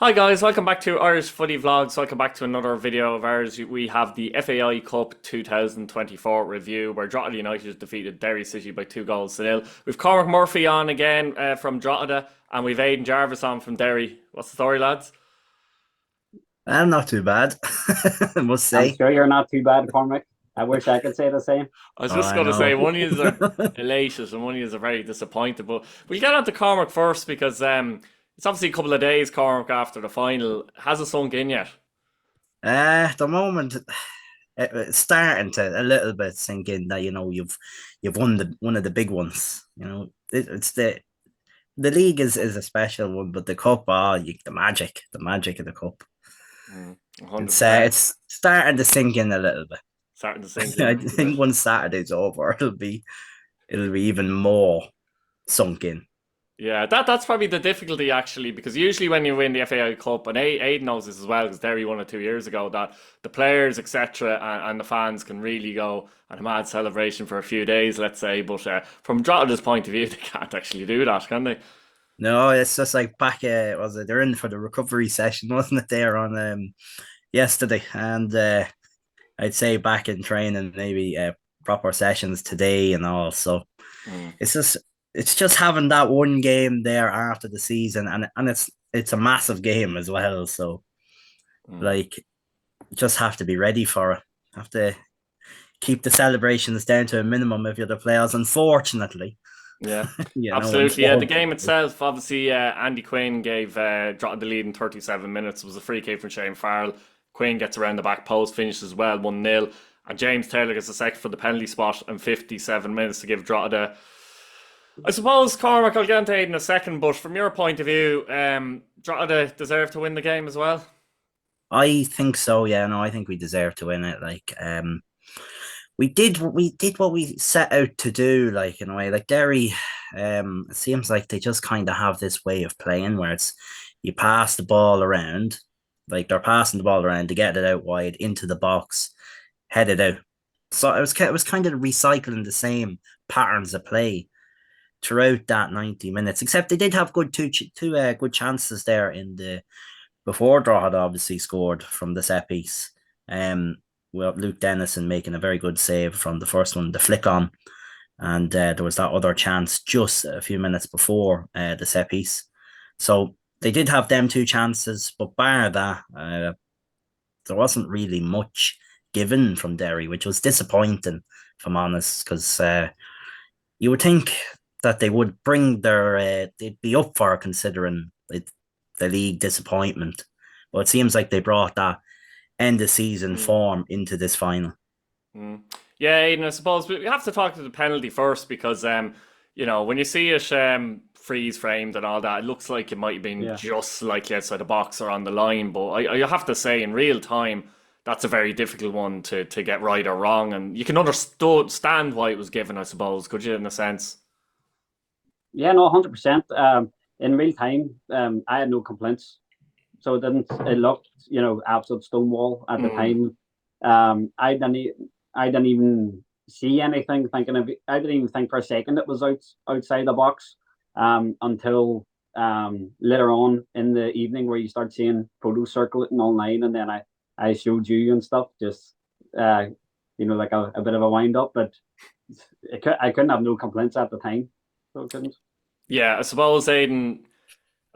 Hi guys, welcome back to Irish Footy Vlogs. Welcome back to another video of ours. We have the FAI Cup 2024 review where Drogheda United defeated Derry City by 2 goals to nil. We've Cormac Murphy on again from Drogheda and we've Aidan Jarvis on from Derry. What's the story, lads? I'm not too bad, I must I'm say. sure you're not too bad, Cormac. I wish I could say the same. I was Oh, just I going to say know. one of you are elated and one of you are very disappointed, but we'll get on to Cormac first because it's obviously a couple of days, Cormac, after the final. Has it sunk in yet? At the moment, it's starting to a little bit sink in that you've won the one of the big ones. It's the league is a special one, but the cup, the magic of the cup. 100%. It's starting to sink in a little bit. Starting to sink in I a little bit. think once Saturday's over, it'll be even more sunk in. Yeah, that's probably the difficulty actually, because usually when you win the FAI Cup, and Aid knows this as well, because Derry won it 2 years ago, that the players, etc., and the fans can really go on a mad celebration for a few days, let's say. But from Drogheda's point of view, they can't actually do that, can they? No, it's just like back. Was it? They're in for the recovery session, wasn't it? There on yesterday, and I'd say back in training, maybe proper sessions today and all. So Mm, it's just it's just having that one game there after the season, and it's a massive game as well. So mm. like, just have to be ready for it. Have to keep the celebrations down to a minimum if you're the players. Unfortunately, Yeah, you know, absolutely. Yeah, the game unfortunately. itself, obviously, Andy Quinn gave Drogheda the lead in 37 minutes. It was a free kick from Shane Farrell. Quinn gets around the back post, finishes well, 1-0. And James Taylor gets a second for the penalty spot in 57 minutes to give Drogheda. I suppose, Cormac, I'll get into it in a second, but from your point of view, Drogheda deserve to win the game as well. I think so. Yeah, no, I think we deserve to win it. Like, we did what we set out to do, like in a way. Like Derry, it seems like they just kind of have this way of playing where it's you pass the ball around, like they're passing the ball around to get it out wide into the box, head it out. So it was kind of recycling the same patterns of play throughout that 90 minutes. Except they did have two good chances there in the before Draw had obviously scored from the set piece. Um, well, Luke Dennison making a very good save from the first one, the flick on, and there was that other chance just a few minutes before the set piece. So they did have them two chances, but bar that, there wasn't really much given from Derry, which was disappointing, if I'm honest, because you would think that they would bring they'd be up for considering the league disappointment. But it seems like they brought that end of season Mm, form into this final. mm. Yeah, Aidan, I suppose we have to talk to the penalty first because, when you see it freeze framed and all that, it looks like it might have been Yeah. just slightly outside the box or on the line. But I have to say, in real time, that's a very difficult one to get right or wrong. And you can understand why it was given, I suppose, could you, in a sense? Yeah, no, 100%. In real time, I had no complaints. So it looked, absolute stonewall at the Mm, time. I didn't even see anything I didn't even think for a second it was outside the box, until, later on in the evening where you start seeing photos circulating online. And then I showed you and stuff, just, uh, like a bit of a wind up, but I couldn't have no complaints at the time. So I couldn't. yeah, I suppose, Aidan,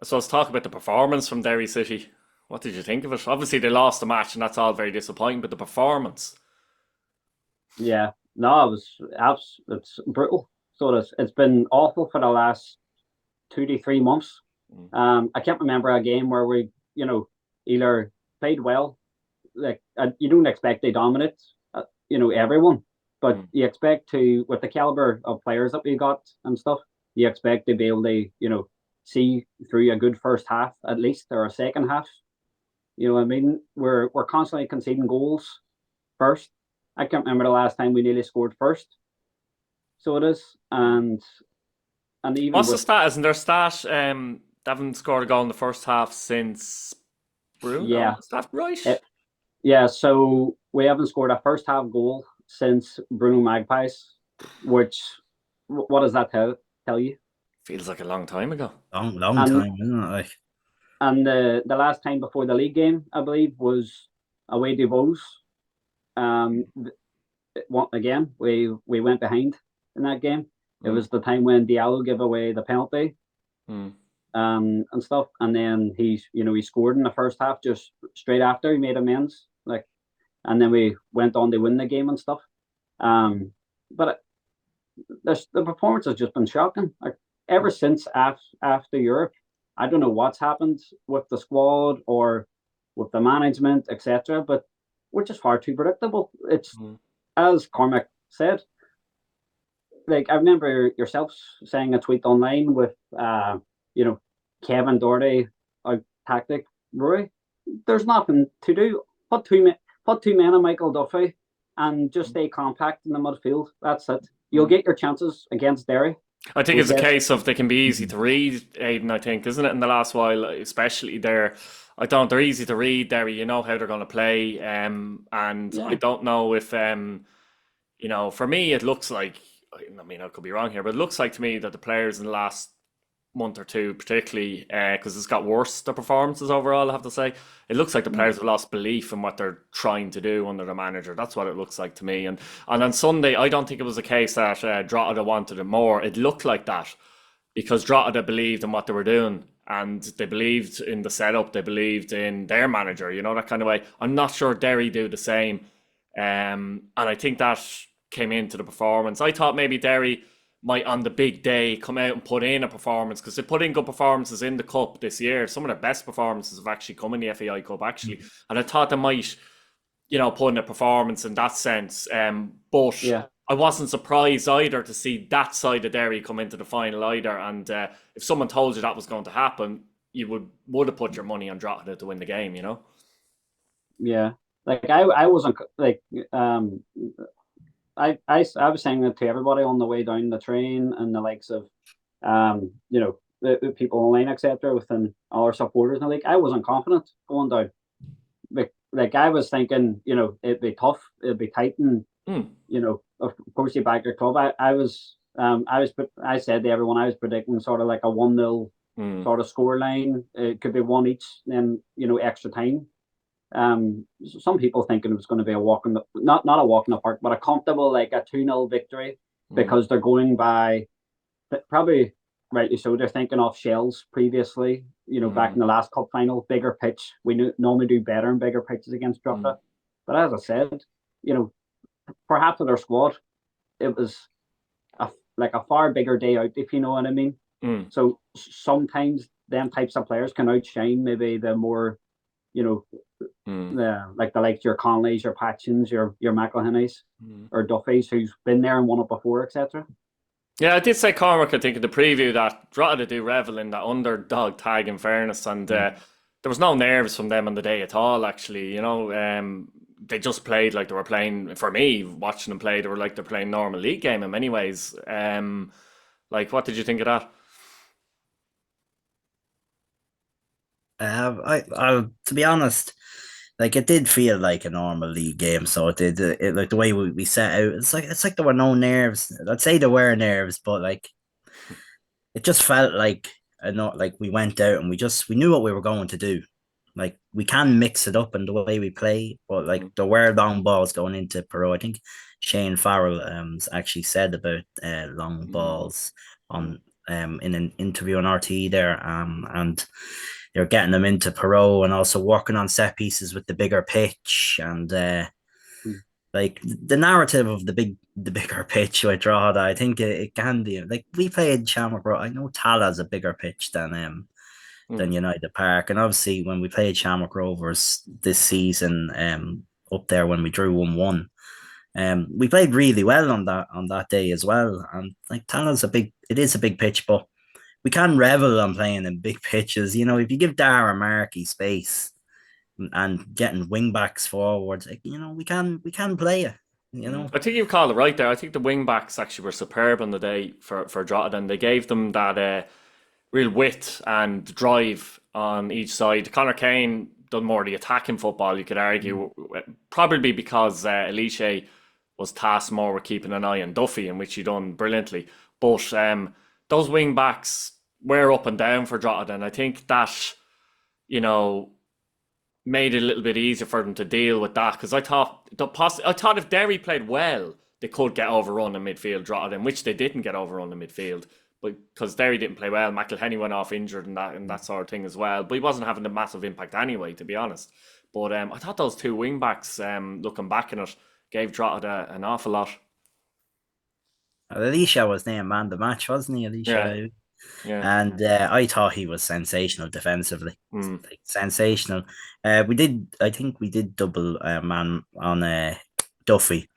I suppose talk about the performance from Derry City. What did you think of it? Obviously, they lost the match, and that's all very disappointing. But the performance, Yeah, no, it's brutal. So it's been awful for the last 2 to 3 months. mm, I can't remember a game where we, either played well. Like, you don't expect they dominate, everyone, but mm, you expect to, with the caliber of players that we got and stuff, you expect to be able to, see through a good first half at least, or a second half. You know what I mean? We're constantly conceding goals first. I can't remember the last time we nearly scored first. So it is, mm. and even What's the with, stat? Isn't there stat? They haven't scored a goal in the first half since Bruno. yeah, Is that right? it, yeah. So we haven't scored a first half goal since Bruno Magpies, which, what does that tell you? Feels like a long time ago. Long And time, isn't it? Like, And the last time before the league game, I believe, was away to Bowes. Again, we went behind in that game. It was the time when Diallo gave away the penalty, and stuff. And then he scored in the first half just straight after he made amends. And then we went on to win the game and stuff. But the performance has just been shocking. Ever since after Europe, I don't know what's happened with the squad or with the management, etc. But we're just far too predictable. It's as Cormac said. I remember yourself saying a tweet online with Kevin Doherty out tactic Roy. There's nothing to do. Put two men on Michael Duffy and just stay compact in the midfield. That's it. You'll get your chances against Derry. I think it's a case of they can be easy to read, Aidan, I think, isn't it, in the last while, especially they're easy to read, Derry, you know how they're going to play, and I don't know if, for me, it looks like, I mean, I could be wrong here, but it looks like to me that the players in the last month or two, particularly, because it's got worse, the performances overall, I have to say, it looks like the players have lost belief in what they're trying to do under the manager. That's what it looks like to me. And on Sunday, I don't think it was a case that Drogheda wanted it more. It looked like that because Drogheda believed in what they were doing and they believed in the setup, they believed in their manager, that kind of way. I'm not sure Derry do the same. And I think that came into the performance. I thought maybe Derry might on the big day come out and put in a performance, because they put in good performances in the Cup this year. Some of the best performances have actually come in the FAI Cup, actually. And I thought they might, put in a performance in that sense. But I wasn't surprised either to see that side of Derry come into the final either. And if someone told you that was going to happen, you would have put your money on Drogheda to win the game, Yeah. I wasn't I was saying that to everybody on the way down the train and the likes of the people online, etc., within all our supporters. And I wasn't confident going down. I was thinking, it'd be tough, it'd be tight, and of course you back your club. I said to everyone I was predicting sort of like a 1-0 sort of score line. It could be one each, then extra time. Some people thinking it was going to be a walk in the not a walk in the park, but a comfortable a 2-0 victory, because they're going by probably rightly so. They're thinking off shells previously, back in the last cup final, bigger pitch. We normally do better in bigger pitches against Drogheda, but as I said, for half of their squad, it was a far bigger day out, if you know what I mean. So sometimes them types of players can outshine maybe the more the likes your Conleys, your Patchins, your McElhennys, or Duffys, who's been there and won it before, etc. Yeah, I did say, Cormac, I think in the preview, that Drogheda do revel in that underdog tag, in fairness, and there was no nerves from them on the day at all, actually. They just played like they were playing, for me, watching them play, they were like they're playing normal league game in many ways. What did you think of that? I to be honest, it did feel like a normal league game. So it did. It the way we set out. It's like there were no nerves. I'd say there were nerves, but it just felt like we went out and we knew what we were going to do. We can mix it up in the way we play, but there were long balls going into Perot. I think Shane Farrell actually said about long balls on in an interview on RTE there, and they're getting them into Perot and also working on set pieces with the bigger pitch, and the narrative of the bigger pitch with Drogheda. I think it can be we played Shamrock Rovers. I know Tala's a bigger pitch than United Park, and obviously when we played Shamrock Rovers this season, up there when we drew 1-1, we played really well on that day as well. And Tala's it is a big pitch, but we can revel on playing in big pitches. If you give Dara Markey space and getting wing backs forwards, we can play it. I think you called it right there. I think the wing backs actually were superb on the day for Drogheda, and they gave them that real width and drive on each side. Conor Kane done more of the attacking football, you could argue, probably because Elisha was tasked more with keeping an eye on Duffy, in which he done brilliantly. But those wing backs were up and down for Drogheda, and I think that made it a little bit easier for them to deal with that. Because I thought if Derry played well, they could get overrun in midfield, Drogheda, in which they didn't get overrun in midfield. But because Derry didn't play well, McElhenney went off injured and that sort of thing as well. But he wasn't having a massive impact anyway, to be honest. But I thought those two wing backs, looking back in it, gave Drogheda an awful lot. Elisha was named man of the match, wasn't he? Elisha. Yeah. And I thought he was sensational defensively. Like, sensational. I think we did double man on Duffy,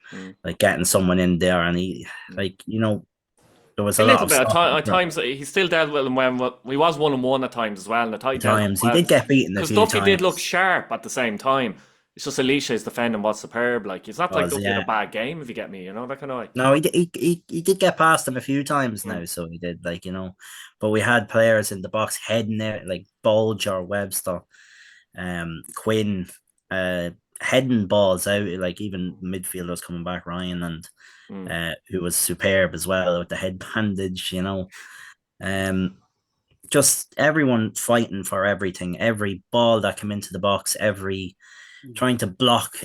like getting someone in there, and he, like, there was a lot of bit stuff. at times. He still dealt with him when he was 1-on-1 at times as well. And At times he did get beaten a few Duffy times. did look sharp at the same time. It's just Elisha's defending was superb. Like, it's not like Duffy had a bad game, if you get me. That kind of way. No, he did get past him a few times now, so he did, like, But we had players in the box heading there, like Bulge or Webster, Quinn, heading balls out, like even midfielders coming back, Ryan, and who was superb as well with the head bandage, just everyone fighting for everything, every ball that came into the box, trying to block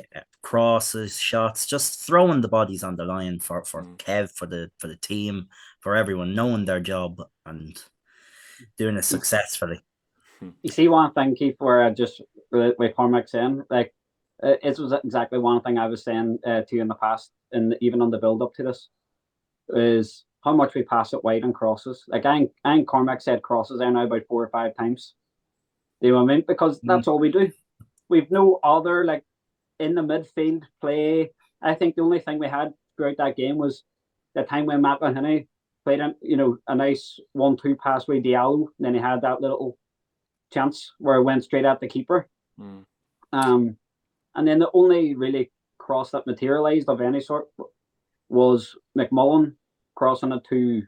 crosses, shots, just throwing the bodies on the line for Kev, for the team, for everyone, knowing their job and doing it successfully. You see one thing, Keith, where just with Cormac saying, like, it was exactly one thing I was saying to you in the past, and even on the build up to this, is how much we pass it wide on crosses. Like, I think Cormac said crosses there now about 4 or 5 times. Do you know what I mean? Because that's all we do. We've no other, like, in the midfield play. I think the only thing we had throughout that game was the time when McElhenney played a nice 1-2 pass with Diallo, and then he had that little chance where it went straight at the keeper. And then the only really cross that materialized of any sort was McMullen crossing it to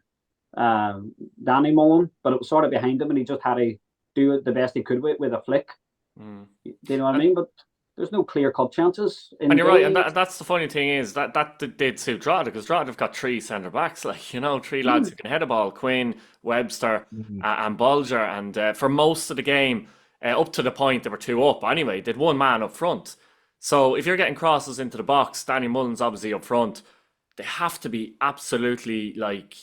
Danny Mullen, but it was sort of behind him, and he just had to do it the best he could with a flick. Do you know what I mean? But there's no clear-cut chances. And you're right, and that's the funny thing is that did suit Drogheda, because Drogheda have got 3 centre-backs, like, 3 lads who can head a ball, Quinn, Webster, and Bulger, and for most of the game, up to the point they were 2 up anyway, they'd 1 man up front. So if you're getting crosses into the box, Danny Mullen's obviously up front, they have to be absolutely, like,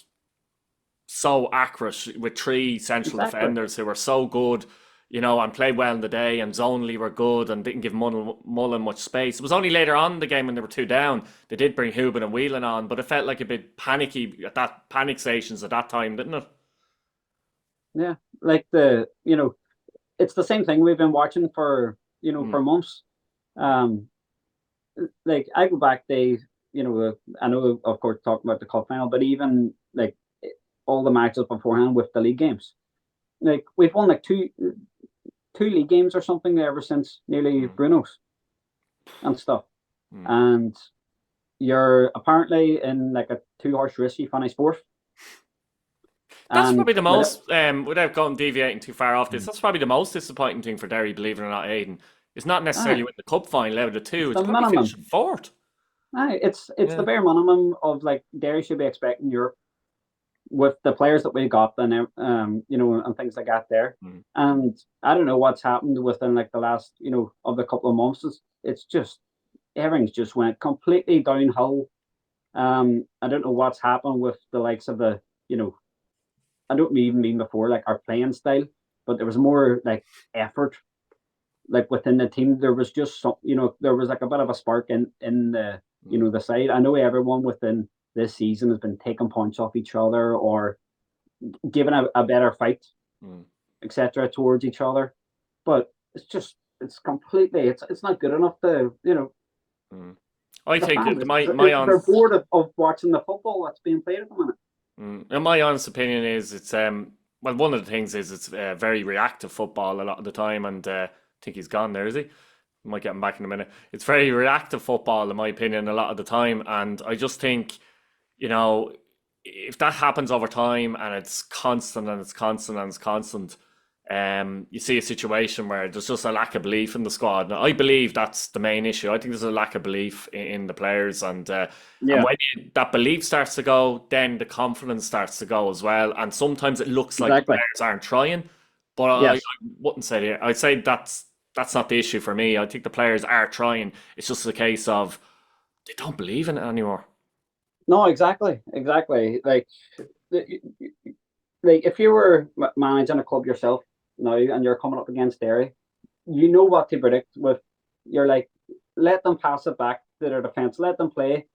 so accurate with 3 central defenders who are so good, and played well in the day, and zonally were good and didn't give Mullen much space. It was only later on in the game when they were 2 down, they did bring Hubin and Whelan on, but it felt like a bit panicky at that panic stations at that time, didn't it? Yeah, like it's the same thing we've been watching for, for months. Like, I go back days, I know, of course, talking about the cup final, but even like all the matches beforehand with the league games, like, we've won like two league games or something ever since nearly Bruno's and stuff. And you're apparently in like a 2-horse race, you finish 4th. That's probably the most, without deviating too far off this, that's probably the most disappointing thing for Derry, believe it or not, Aidan. It's not necessarily with the cup final out of the 2, it's probably finishing 4th. It's the bare minimum of, like, Derry should be expecting Europe with the players that we got, and and things like that there. And I don't know what's happened within, like, the last of the couple of months. It's just everything's just went completely downhill. I don't know what's happened with the likes of the I don't even mean before, like, our playing style, but there was more, like, effort, like, within the team. There was just some, there was like a bit of a spark in the the side. I know everyone within this season has been taking points off each other or giving a better fight, etc., towards each other, but it's completely it's not good enough to I think they're bored of watching the football that's being played at the minute. And my honest opinion is it's one of the things is it's very reactive football a lot of the time, and I think he's gone there, is he? Might get him back in a minute. It's very reactive football, in my opinion, a lot of the time, and I just think, if that happens over time and it's constant and it's constant and it's constant, you see a situation where there's just a lack of belief in the squad. Now, I believe that's the main issue. I think there's a lack of belief in the players, and when that belief starts to go, then the confidence starts to go as well. And sometimes it looks like the players aren't trying, But I Yes. wouldn't say that. I'd say that's not the issue for me. I think the players are trying. It's just a case of they don't believe in it anymore. No, exactly, exactly. The- like if you were managing a club yourself now and you're coming up against Derry, you know what to predict with. You're like, let them pass it back to their defense, let them play,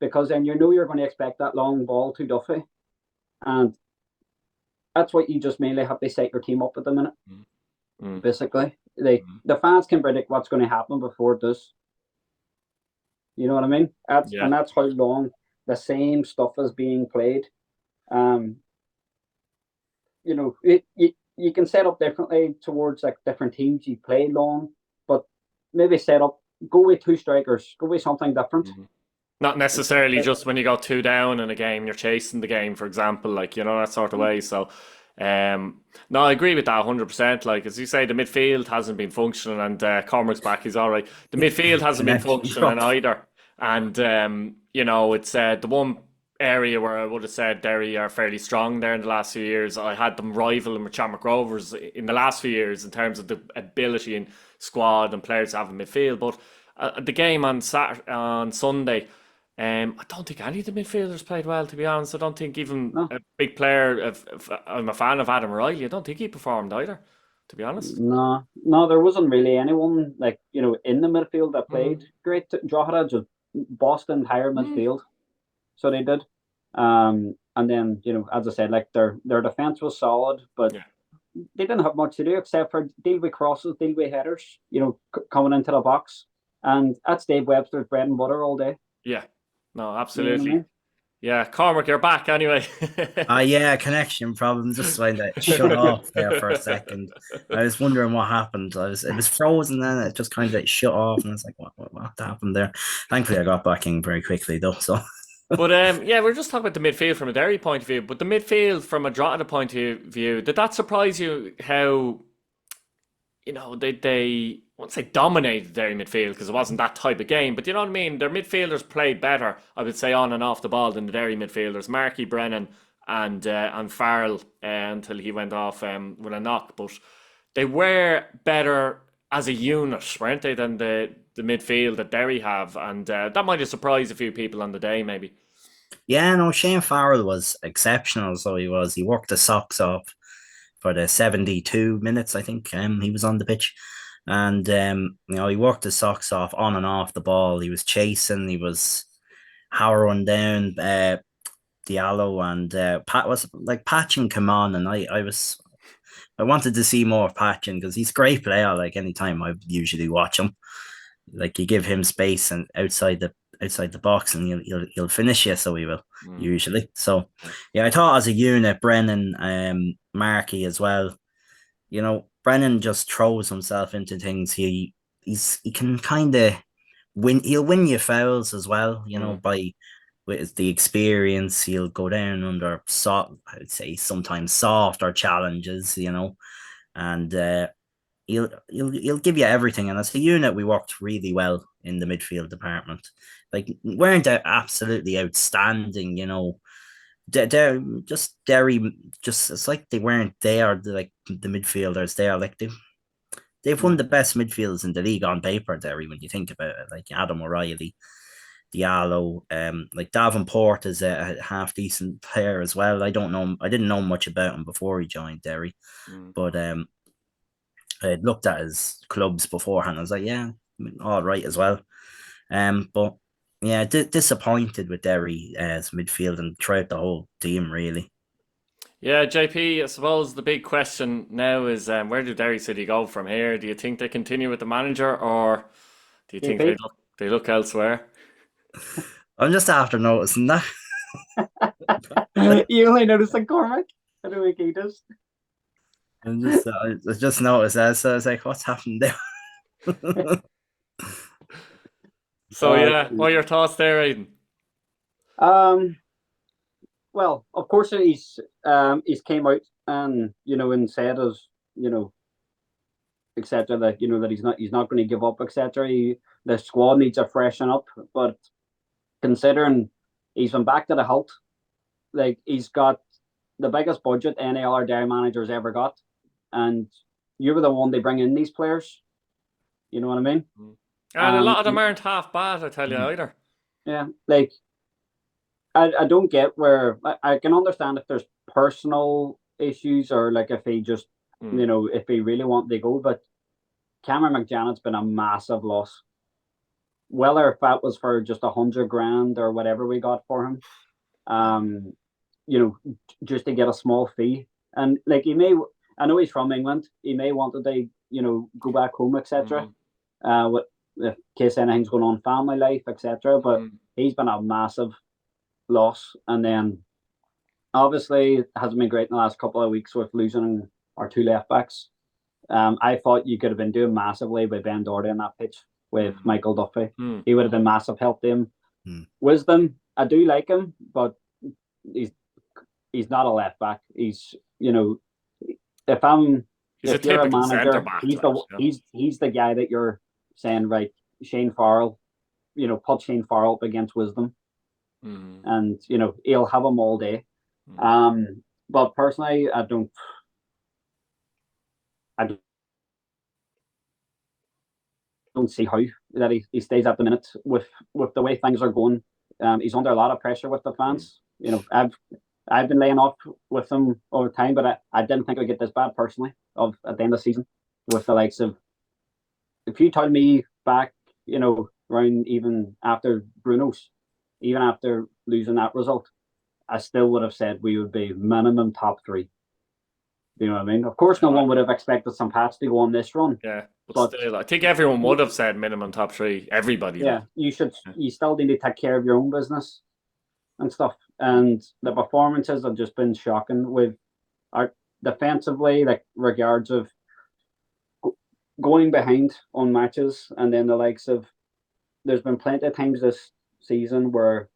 because then you know you're going to expect that long ball to Duffy, and that's what you just mainly have to set your team up at the minute. Mm. Basically, like Mm. the fans can predict what's going to happen before it does. You know what I mean? Yeah. That's how long the same stuff is being played. Um, you can set up differently towards like different teams you play long, but maybe set up go with two strikers, go with something different. Mhm. Not necessarily just when you go two down in a game, you're chasing the game, for example, like that sort of way. So, no, I agree with that 100%. Like as you say, the midfield hasn't been functioning, and Cormac's back, he's all right. The midfield hasn't been Connection functioning dropped. either, and it's the one area where I would have said Derry are fairly strong there in the last few years. I had them rivaling with Shamrock Rovers in the last few years in terms of the ability and squad and players to have in midfield, but the game on on Sunday. I don't think any of the midfielders played well, to be honest. I don't think even No, a big player, if I'm a fan of Adam Riley, I don't think he performed either, to be honest. no, there wasn't really anyone like in the midfield that played Mm. great. Drogheda just bossed the entire Mm. midfield, so they did. And then as I said, like their defense was solid, but Yeah, they didn't have much to do except for deal with crosses, deal with headers, coming into the box, and that's Dave Webster's bread and butter all day. yeah, no, You know what I absolutely. mean? Yeah, Cormac, you're back anyway. Yeah, connection problem. Just like that shut off there for a second. I was wondering what happened. It was frozen, then it just kind of shut off, and it's like, what happened there? Thankfully, I got back in very quickly though. So But yeah, we're just talking about the midfield from a Derry point of view. But the midfield from a Drogheda point of view, did that surprise you how they I won't say dominated their midfield because it wasn't that type of game, but you know what I mean? Their midfielders played better, I would say, on and off the ball than the Derry midfielders. Markey, Brennan, and Farrell until he went off with a knock. But they were better as a unit, weren't they, than the midfield that Derry have, and that might have surprised a few people on the day, maybe. yeah, no, Shane Farrell was exceptional. So he was. He worked the socks off for the 72 minutes. I think he was on the pitch, and he worked his socks off on and off the ball. He was chasing. He was harrowing down Diallo, and Pat was like Patchen come on, and I wanted to see more of Patchen because he's a great player. Like anytime I usually watch him, like you give him space and outside the box, and he'll finish you. So he will Mm. usually. So yeah, I thought as a unit, Brennan, Markey as well. Brennan just throws himself into things. He can kind of win. He'll win you fouls as well. Mm. By with the experience, he'll go down under soft. I would say sometimes softer challenges. And he'll give you everything. And as a unit, we worked really well in the midfield department. Like weren't absolutely outstanding. They're just Derry. Just it's like they weren't there. Like the midfielders there. Like they've won Mm. the best midfielders in the league on paper, Derry, when you think about it. Like Adam O'Reilly, Diallo, like Davenport is a half decent player as well. I don't know. I didn't know much about him before he joined Derry, Mm. but I had looked at his clubs beforehand. I was like, yeah, all right as well. But yeah, disappointed with Derry as midfield and throughout the whole team, really. Yeah, JP, I suppose the big question now is where do Derry City go from here? Do you think they continue with the manager or do you think JP, they look elsewhere? I'm just after noticing that. you only noticed the Cormac. I don't think he does. I just noticed that, so I was like, what's happened there? So yeah, what are your thoughts there, Aidan? Um, well, of course he's came out and and said as etc. that that he's not going to give up, etc. The squad needs a freshen up, but considering he's been back to the hilt, like he's got the biggest budget any other Derry manager's ever got. and you were the one they bring in these players. You know what I mean? And a lot of them aren't half bad, I tell you, either. Yeah, like I don't get where I can understand if there's personal issues or like if he just if he really wanted to go, but Cameron McJanet's been a massive loss. Whether if that was for just 100 grand or whatever we got for him, just to get a small fee, and like I know he's from England, he may want to go back home, etc. With in case anything's going on, family life, etc. But he's been a massive loss, and then obviously it hasn't been great in the last couple of weeks with losing our two left backs. I thought you could have been doing massively with Ben Doherty on that pitch with Michael Duffy. He would have been massive help to him. Wisdom, I do like him, but he's not a left back. He's if you're a manager, he's the guy that you're saying, right, Shane Farrell, put Shane Farrell up against Wisdom. And he'll have him all day. But personally, I don't see how that he stays at the minute with the way things are going. He's under a lot of pressure with the fans. I've been laying off with him over time, but I didn't think I'd get this bad personally at the end of the season with the likes of, if you told me back, around even after Bruno's, even after losing that result, I still would have said we would be minimum top 3. You know what I mean? Of course, no one would have expected St. Pat's to go on this run. Yeah, but still, I think everyone would have said minimum top 3. Everybody. Yeah, you should. You still need to take care of your own business and stuff. And the performances have just been shocking with our defensively, like regards of going behind on matches, and then the likes of. There's been plenty of times this season where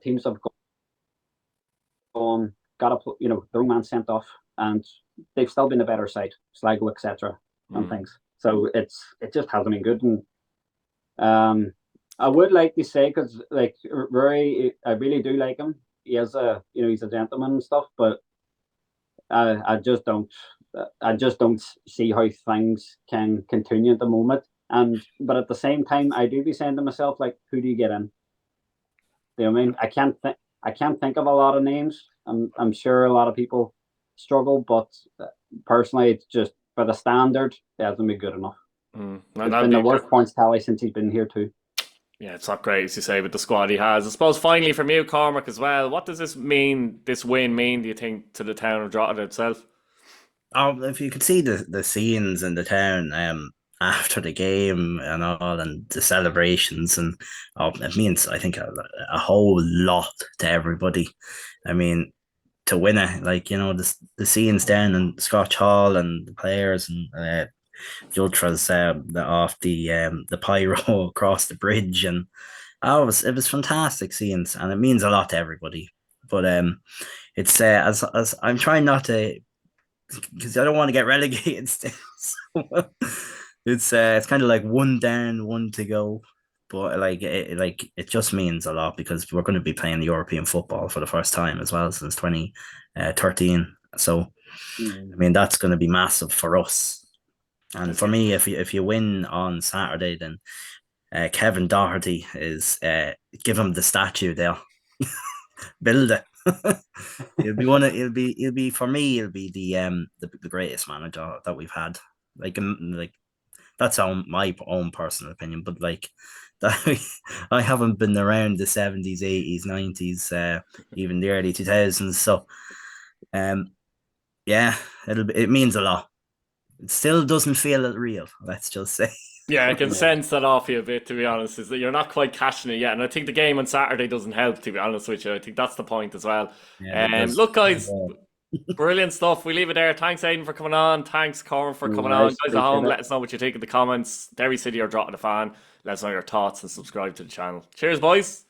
teams have gone, got their own man sent off, and they've still been the better side, Sligo, etc. and things. So it just hasn't been good. And I would like to say, because like Rory, I really do like him. He has he's a gentleman and stuff, but I just don't see how things can continue at the moment. But at the same time, I do be saying to myself, like, who do you get in? You know what I mean? I can't think of a lot of names. I'm sure a lot of people struggle, but personally, it's just for the standard, it hasn't been good enough. It's been the worst points tally since he's been here too. Yeah, it's not great, as you say, with the squad he has. I suppose finally from you, Cormac, as well, what does this win mean, do you think, to the town of Drogheda itself? If you could see the scenes in the town after the game and all, and the celebrations, and it means, I think, a whole lot to everybody. I mean, to win it, like, the scenes down in Scotch Hall and the players and the ultras off the pyro across the bridge, and it was fantastic scenes, and it means a lot to everybody. But it's as I'm trying not to, because I don't want to get relegated still. So, it's kind of like one down, one to go. But it just means a lot, because we're going to be playing the European football for the first time as well since 2013. So I mean, that's going to be massive for us. And for me, if you win on Saturday, then Kevin Doherty is give him the statue there, build it. He'll be for me. He'll be the greatest manager that we've had. Like that's my own personal opinion, but like that, I haven't been around the 70s, 80s, 90s, even the early 2000s. So, yeah, it means a lot. It still doesn't feel real, let's just say. Yeah, I can sense that off you a bit, to be honest, is that you're not quite catching it yet. And I think the game on Saturday doesn't help, to be honest with you. I think that's the point as well. Look, guys, brilliant stuff. We leave it there. Thanks, Aidan, for coming on. Thanks, Cormac, for coming on. Guys at home, let us know what you think in the comments. Derry City or Drogheda fan. Let us know your thoughts and subscribe to the channel. Cheers, boys.